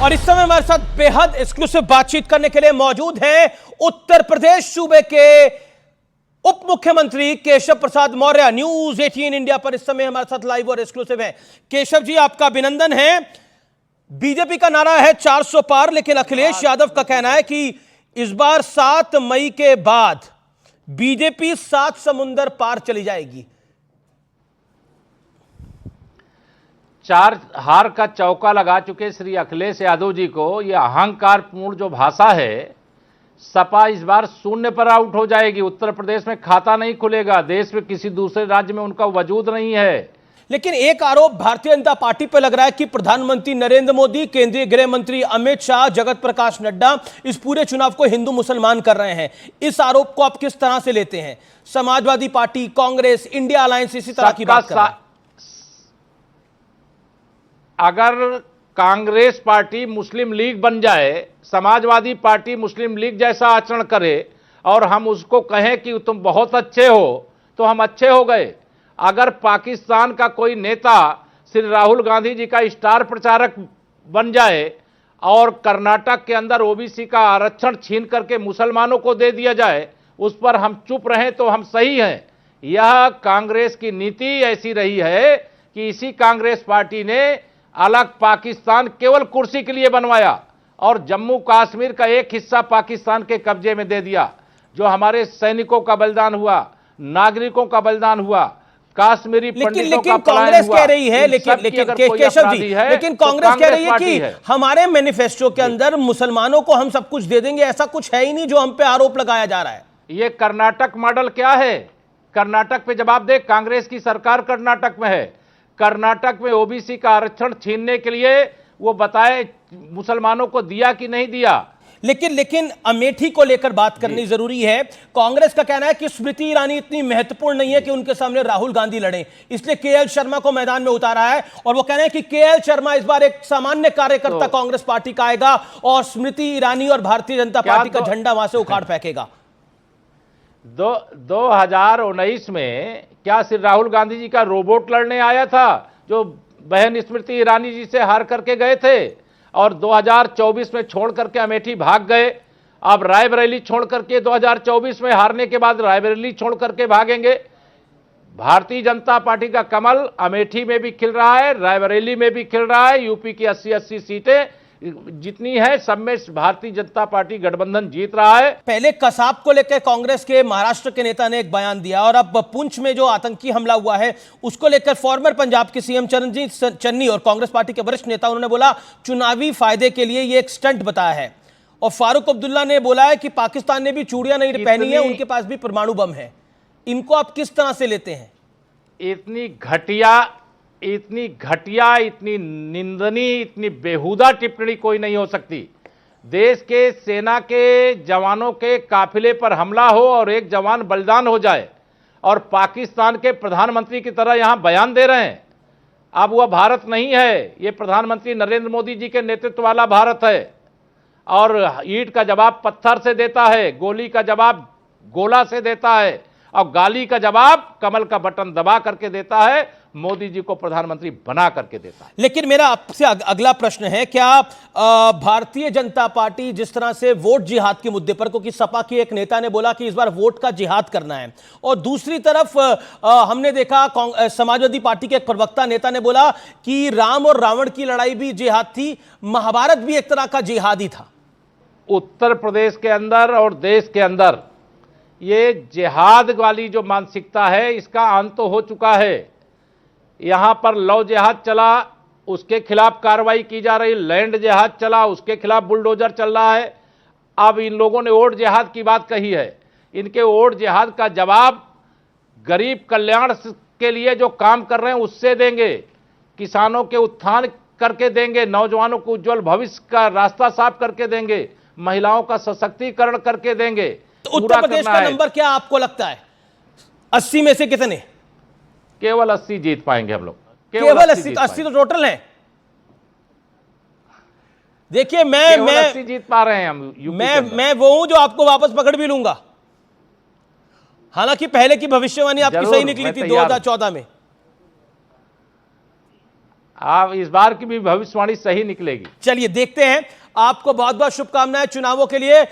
और इस समय हमारे साथ बेहद एक्सक्लूसिव बातचीत करने के लिए मौजूद हैं उत्तर प्रदेश सूबे के उप मुख्यमंत्री केशव प्रसाद मौर्य। न्यूज 18 इंडिया पर इस समय हमारे साथ लाइव और एक्सक्लूसिव है। केशव जी, आपका अभिनंदन है। बीजेपी का नारा है 400 पार, लेकिन अखिलेश यादव का कहना है कि इस बार 7 मई के बाद बीजेपी 7 समुंदर पार चली जाएगी। 4 हार का चौका लगा चुके श्री अखिलेश यादव जी को यह अहंकार पूर्ण जो भाषा है, सपा इस बार शून्य पर आउट हो जाएगी। उत्तर प्रदेश में खाता नहीं खुलेगा, देश में किसी दूसरे राज्य में उनका वजूद नहीं है। लेकिन एक आरोप भारतीय जनता पार्टी पर लग रहा है कि प्रधानमंत्री नरेंद्र मोदी, केंद्रीय गृह मंत्री अमित शाह, जगत प्रकाश नड्डा इस पूरे चुनाव को हिंदू मुसलमान कर रहे हैं। इस आरोप को आप किस तरह से लेते हैं? Samajwadi party, Congress, India alliance इसी तरह की बात कर रहा है। अगर कांग्रेस पार्टी मुस्लिम लीग बन जाए, समाजवादी पार्टी मुस्लिम लीग जैसा आचरण करे और हम उसको कहें कि तुम बहुत अच्छे हो, तो हम अच्छे हो गए। अगर पाकिस्तान का कोई नेता श्री राहुल गांधी जी का स्टार प्रचारक बन जाए और कर्नाटक के अंदर ओबीसी का आरक्षण छीन करके मुसलमानों को दे दिया जाए, उस पर हम चुप रहें तो हम सही हैं। यह कांग्रेस की नीति ऐसी रही है कि इसी कांग्रेस पार्टी ने अलग पाकिस्तान केवल कुर्सी के लिए बनवाया और जम्मू कश्मीर का एक हिस्सा पाकिस्तान के कब्जे में दे दिया। जो हमारे सैनिकों का बलिदान हुआ, नागरिकों का बलिदान हुआ, कश्मीरी पंडितों का कांग्रेस कह रही है, लेकिन केशव जी, लेकिन कांग्रेस कह रही है कि हमारे मैनिफेस्टो के अंदर मुसलमानों को हम सब कुछ दे देंगे। ऐसा कुछ है ही नहीं जो हम पे आरोप लगाया जा रहा है। ये कर्नाटक मॉडल क्या है? कर्नाटक पे जवाब दे। कांग्रेस की सरकार कर्नाटक में है। कर्नाटक में ओबीसी का आरक्षण छीनने के लिए वो बताए मुसलमानों को दिया कि नहीं दिया। लेकिन अमेठी को लेकर बात करनी जरूरी है। कांग्रेस का कहना है कि स्मृति ईरानी इतनी महत्वपूर्ण नहीं है कि उनके सामने राहुल गांधी लड़े, इसलिए केएल शर्मा को मैदान में उतारा है। और वो कह रहे हैं कि केएल शर्मा इस बार एक सामान्य कार्यकर्ता कांग्रेस पार्टी का आएगा और स्मृति ईरानी और भारतीय जनता पार्टी का झंडा वहां से उखाड़ फेंकेगा। 2019 में क्या श्री राहुल गांधी जी का रोबोट लड़ने आया था, जो बहन स्मृति ईरानी जी से हार करके गए थे और 2024 में छोड़ करके अमेठी भाग गए। अब रायबरेली छोड़ करके 2024 में हारने के बाद रायबरेली छोड़ करके भागेंगे। भारतीय जनता पार्टी का कमल अमेठी में भी खिल रहा है, रायबरेली में भी खिल रहा है। यूपी की 80 सीटें जितनी है सब में भारतीय जनता पार्टी गठबंधन जीत रहा है। पहले कसाब को लेकर कांग्रेस के महाराष्ट्र के नेता ने एक बयान दिया और अब पुंछ में जो आतंकी हमला हुआ है उसको लेकर फॉर्मर पंजाब के सीएम चरणजीत चन्नी और कांग्रेस पार्टी के वरिष्ठ नेता उन्होंने बोला चुनावी फायदे के लिए ये एक स्टंट बताया है। और फारूक अब्दुल्ला ने बोला है कि पाकिस्तान ने भी चूड़ियां नहीं पहनी है, उनके पास भी परमाणु बम है। इनको आप किस तरह से लेते हैं? इतनी घटिया, इतनी निंदनीय, इतनी बेहुदा टिप्पणी कोई नहीं हो सकती। देश के सेना के जवानों के काफिले पर हमला हो और एक जवान बलिदान हो जाए और पाकिस्तान के प्रधानमंत्री की तरह यहां बयान दे रहे हैं। अब वह भारत नहीं है, ये प्रधानमंत्री नरेंद्र मोदी जी के नेतृत्व वाला भारत है। और ईंट का जवाब पत्थर से देता है, गोली का जवाब गोला से देता है और गाली का जवाब कमल का बटन दबा करके देता है, मोदी जी को प्रधानमंत्री बना करके देता है। लेकिन मेरा आपसे अगला प्रश्न है, क्या भारतीय जनता पार्टी जिस तरह से वोट जिहाद के मुद्दे पर, क्योंकि सपा के एक नेता ने बोला कि इस बार वोट का जिहाद करना है, और दूसरी तरफ हमने देखा समाजवादी पार्टी के एक प्रवक्ता नेता ने बोला कि राम और रावण की लड़ाई भी जिहाद थी, महाभारत भी एक तरह का जिहाद ही था। उत्तर प्रदेश के अंदर और देश के अंदर ये जिहाद वाली जो मानसिकता है इसका अंत तो हो चुका है। यहां पर लव जिहाद चला, उसके खिलाफ कार्रवाई की जा रही, लैंड जिहाद चला, उसके खिलाफ बुलडोजर चल रहा है। अब इन लोगों ने वोट जिहाद की बात कही है। इनके वोट जिहाद का जवाब गरीब कल्याण के लिए जो काम कर रहे हैं उससे देंगे, किसानों के उत्थान करके देंगे, नौजवानों को उज्जवल भविष्य का रास्ता साफ करके देंगे, महिलाओं का सशक्तिकरण करके देंगे। तो उत्तर प्रदेश का नंबर क्या आपको लगता है? 80 में से कितने? केवल 80 जीत पाएंगे हम लोग। केवल 80 तो टोटल है। देखिए मैं 80 जीत पा रहे हैं हम। मैं वो हूं जो आपको वापस पकड़ भी लूंगा। हालांकि पहले की भविष्यवाणी आपकी सही निकली थी 2014 में। आप इस बार की भी भविष्यवाणी सही निकलेगी। चलिए देखते हैं। आपको बहुत बहुत शुभकामनाएं चुनावों के लिए।